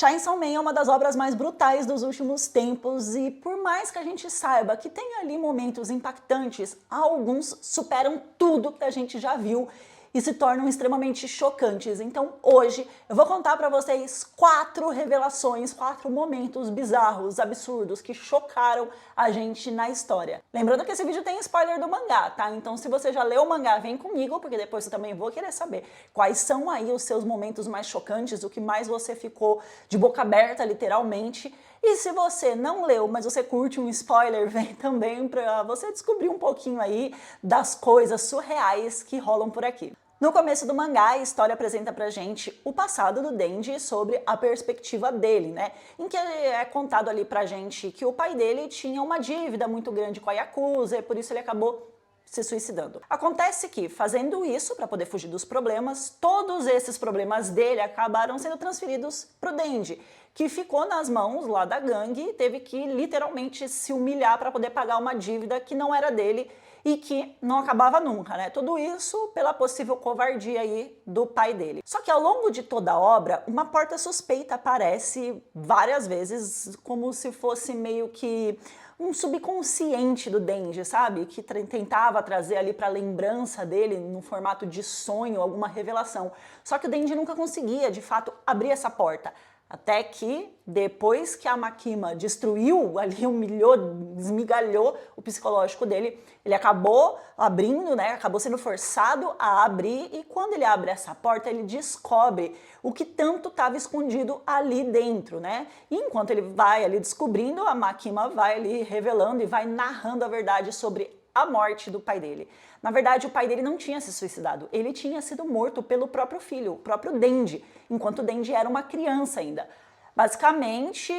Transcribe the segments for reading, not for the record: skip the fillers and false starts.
Chainsaw Man é uma das obras mais brutais dos últimos tempos e por mais que a gente saiba que tem ali momentos impactantes, alguns superam tudo que a gente já viu e se tornam extremamente chocantes. Então hoje eu vou contar pra vocês 4 revelações, 4 momentos bizarros, absurdos, que chocaram a gente na história. Lembrando que esse vídeo tem spoiler do mangá, tá? Então se você já leu o mangá, vem comigo, porque depois eu também vou querer saber quais são aí os seus momentos mais chocantes, o que mais você ficou de boca aberta, literalmente. E se você não leu, mas você curte um spoiler, vem também pra você descobrir um pouquinho aí das coisas surreais que rolam por aqui. No começo do mangá, a história apresenta pra gente o passado do Denji sobre a perspectiva dele, né? Em que é contado ali pra gente que o pai dele tinha uma dívida muito grande com a Yakuza e por isso ele acabou se suicidando. Acontece que, fazendo isso para poder fugir dos problemas, todos esses problemas dele acabaram sendo transferidos pro Denji, que ficou nas mãos lá da gangue e teve que literalmente se humilhar para poder pagar uma dívida que não era dele e que não acabava nunca, né? Tudo isso pela possível covardia aí do pai dele. Só que ao longo de toda a obra, uma porta suspeita aparece várias vezes, como se fosse meio que um subconsciente do Denji, sabe? Que tentava trazer ali para a lembrança dele, no formato de sonho, alguma revelação. Só que o Denji nunca conseguia, de fato, abrir essa porta. Até que, depois que a Makima destruiu, ali humilhou, esmigalhou o psicológico dele, ele acabou abrindo, né? Acabou sendo forçado a abrir e quando ele abre essa porta, ele descobre o que tanto estava escondido ali dentro, né? E enquanto ele vai ali descobrindo, a Makima vai ali revelando e vai narrando a verdade sobre a morte do pai dele. Na verdade, o pai dele não tinha se suicidado, ele tinha sido morto pelo próprio filho, o próprio Denji, enquanto o Denji era uma criança ainda. Basicamente,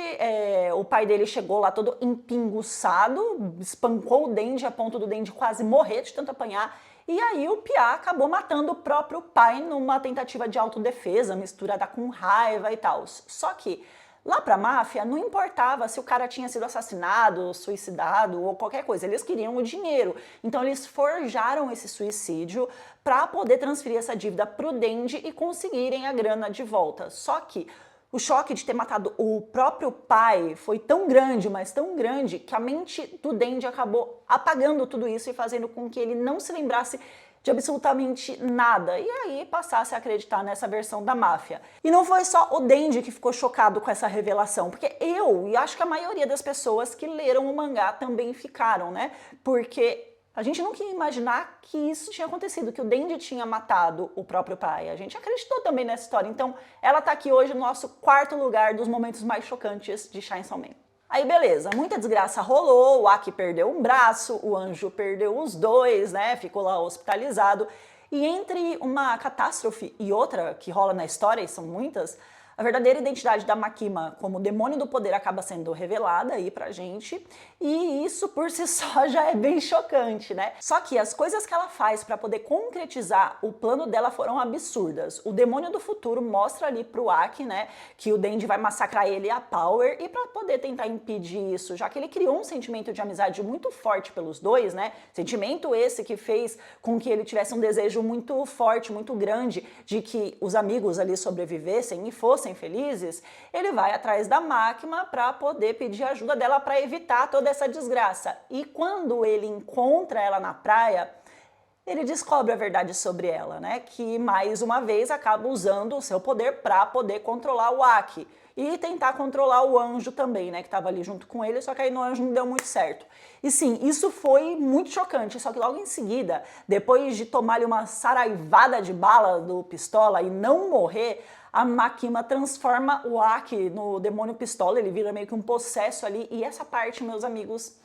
o pai dele chegou lá todo empinguçado, espancou o Denji a ponto do Denji quase morrer de tanto apanhar, e aí o Pia acabou matando o próprio pai numa tentativa de autodefesa, misturada com raiva e tal. Só que lá pra máfia, não importava se o cara tinha sido assassinado, suicidado ou qualquer coisa, eles queriam o dinheiro. Então eles forjaram esse suicídio para poder transferir essa dívida pro Denji e conseguirem a grana de volta. Só que o choque de ter matado o próprio pai foi tão grande, mas tão grande, que a mente do Denji acabou apagando tudo isso e fazendo com que ele não se lembrasse de absolutamente nada, e aí passasse a acreditar nessa versão da máfia. E não foi só o Denji que ficou chocado com essa revelação, porque eu, e acho que a maioria das pessoas que leram o mangá também ficaram, né? Porque a gente nunca ia imaginar que isso tinha acontecido, que o Denji tinha matado o próprio pai. A gente acreditou também nessa história, então ela tá aqui hoje no nosso 4º lugar dos momentos mais chocantes de Chainsaw Man. Aí beleza, muita desgraça rolou, o Aki perdeu um braço, o Anjo perdeu os 2, né, ficou lá hospitalizado. E entre uma catástrofe e outra que rola na história, e são muitas, a verdadeira identidade da Makima como demônio do poder acaba sendo revelada aí pra gente, e isso por si só já é bem chocante, né? Só que as coisas que ela faz pra poder concretizar o plano dela foram absurdas. O demônio do futuro mostra ali pro Aki, né, que o Denji vai massacrar ele a Power, e pra poder tentar impedir isso, já que ele criou um sentimento de amizade muito forte pelos dois, né? Sentimento esse que fez com que ele tivesse um desejo muito forte, muito grande, de que os amigos ali sobrevivessem e fossem felizes, ele vai atrás da Makima para poder pedir ajuda dela para evitar toda essa desgraça. E quando ele encontra ela na praia, ele descobre a verdade sobre ela, né? Que mais uma vez acaba usando o seu poder para poder controlar o Aki e tentar controlar o Anjo também, né? Que estava ali junto com ele, só que aí no Anjo não deu muito certo. E sim, isso foi muito chocante, só que logo em seguida, depois de tomar ali uma saraivada de bala do Pistola e não morrer, a Makima transforma o Aki no demônio pistola, ele vira meio que um possesso ali, e essa parte, meus amigos,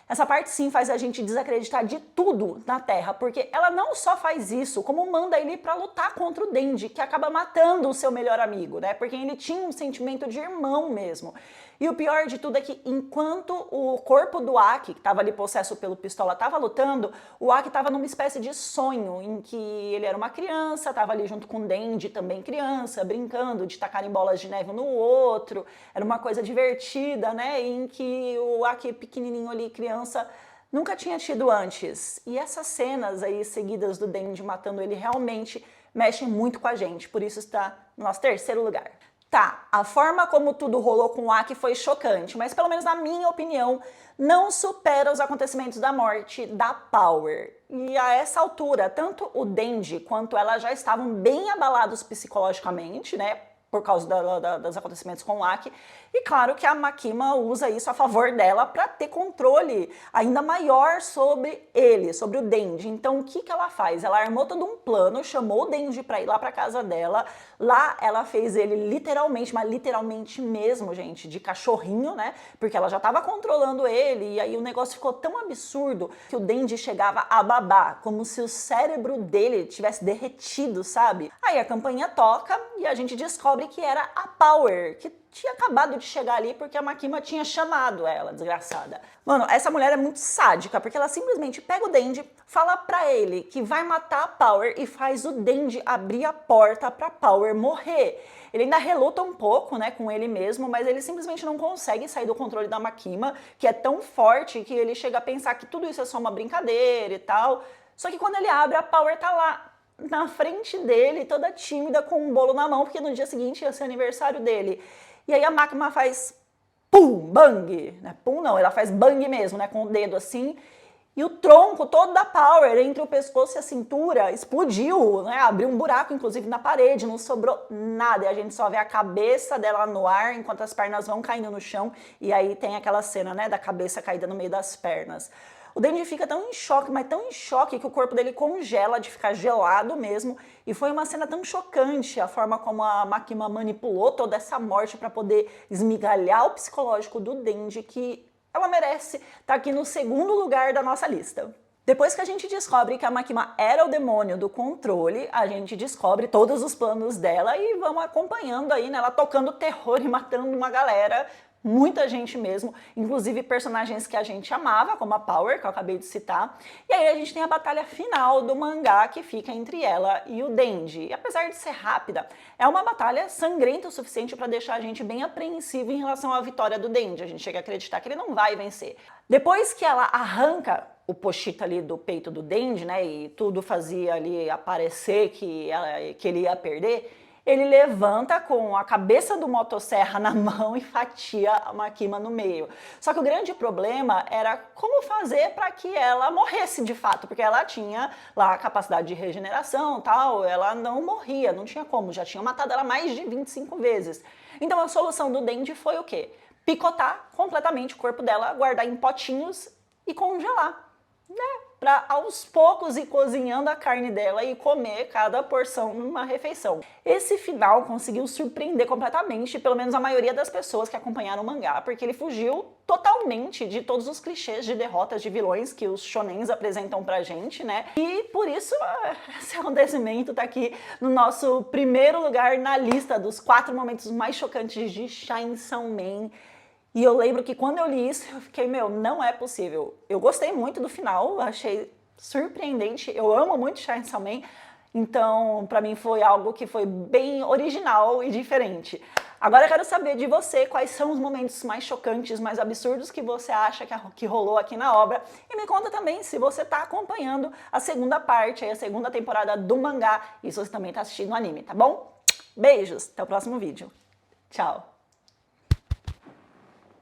essa parte sim faz a gente desacreditar de tudo na Terra, porque ela não só faz isso, como manda ele pra lutar contra o Denji, que acaba matando o seu melhor amigo, né? Porque ele tinha um sentimento de irmão mesmo. E o pior de tudo é que enquanto o corpo do Aki, que estava ali possesso pelo Pistola, estava lutando, o Aki estava numa espécie de sonho, em que ele era uma criança, estava ali junto com o Denji, também criança, brincando de tacarem bolas de neve um no outro, era uma coisa divertida, né? Em que o Aki pequenininho ali, criança, nunca tinha tido antes. E essas cenas aí seguidas do Denji matando ele realmente mexem muito com a gente, por isso está no nosso 3º lugar. Tá, a forma como tudo rolou com o Aki foi chocante, mas pelo menos na minha opinião, não supera os acontecimentos da morte da Power. E a essa altura, tanto o Denji quanto ela já estavam bem abalados psicologicamente, né? Por causa dos acontecimentos com o Aki. E claro que a Makima usa isso a favor dela para ter controle ainda maior sobre ele, sobre o Denji. Então o que ela faz? Ela armou todo um plano, chamou o Denji para ir lá para casa dela. Lá ela fez ele literalmente, mas literalmente mesmo, gente, de cachorrinho, né? Porque ela já estava controlando ele e aí o negócio ficou tão absurdo que o Denji chegava a babar, como se o cérebro dele tivesse derretido, sabe? Aí a campainha toca e a gente descobre que era a Power, que tinha acabado de chegar ali porque a Makima tinha chamado ela, desgraçada. Mano, essa mulher é muito sádica, porque ela simplesmente pega o Denji, fala pra ele que vai matar a Power e faz o Denji abrir a porta pra Power morrer. Ele ainda reluta um pouco, né, com ele mesmo, mas ele simplesmente não consegue sair do controle da Makima, que é tão forte que ele chega a pensar que tudo isso é só uma brincadeira e tal. Só que quando ele abre, a Power tá lá na frente dele, toda tímida, com um bolo na mão, porque no dia seguinte ia ser aniversário dele. E aí a Makima faz pum, bang, né? Pum não, ela faz bang mesmo, né? Com o dedo assim. E o tronco todo da Power, entre o pescoço e a cintura, explodiu, né? Abriu um buraco, inclusive, na parede, não sobrou nada. E a gente só vê a cabeça dela no ar, enquanto as pernas vão caindo no chão. E aí tem aquela cena, né, da cabeça caída no meio das pernas. O Denji fica tão em choque, mas tão em choque, que o corpo dele congela, de ficar gelado mesmo. E foi uma cena tão chocante a forma como a Makima manipulou toda essa morte para poder esmigalhar o psicológico do Denji, que ela merece estar aqui no segundo lugar da nossa lista. Depois que a gente descobre que a Makima era o demônio do controle, a gente descobre todos os planos dela e vamos acompanhando aí, né, ela tocando terror e matando uma galera, muita gente mesmo, inclusive personagens que a gente amava, como a Power, que eu acabei de citar. E aí a gente tem a batalha final do mangá, que fica entre ela e o Denji. E apesar de ser rápida, é uma batalha sangrenta o suficiente para deixar a gente bem apreensivo em relação à vitória do Denji. A gente chega a acreditar que ele não vai vencer. Depois que ela arranca o Pochita ali do peito do Denji, né, e tudo fazia ali aparecer que ele ia perder, ele levanta com a cabeça do motosserra na mão e fatia a Makima no meio. Só que o grande problema era como fazer para que ela morresse de fato, porque ela tinha lá a capacidade de regeneração, tal, ela não morria, não tinha como, já tinha matado ela mais de 25 vezes. Então a solução do Denji foi o quê? Picotar completamente o corpo dela, guardar em potinhos e congelar, né? Para aos poucos ir cozinhando a carne dela e comer cada porção numa refeição. Esse final conseguiu surpreender completamente, pelo menos a maioria das pessoas que acompanharam o mangá, porque ele fugiu totalmente de todos os clichês de derrotas de vilões que os shonens apresentam pra gente, né? E por isso esse acontecimento tá aqui no nosso primeiro lugar na lista dos 4 momentos mais chocantes de Chainsaw Man. E eu lembro que quando eu li isso, eu fiquei, meu, não é possível. Eu gostei muito do final, achei surpreendente, eu amo muito Chainsaw Man, então pra mim foi algo que foi bem original e diferente. Agora eu quero saber de você quais são os momentos mais chocantes, mais absurdos que você acha que rolou aqui na obra. E me conta também se você tá acompanhando a segunda parte, a segunda temporada do mangá, e se você também tá assistindo o anime, tá bom? Beijos, até o próximo vídeo. Tchau!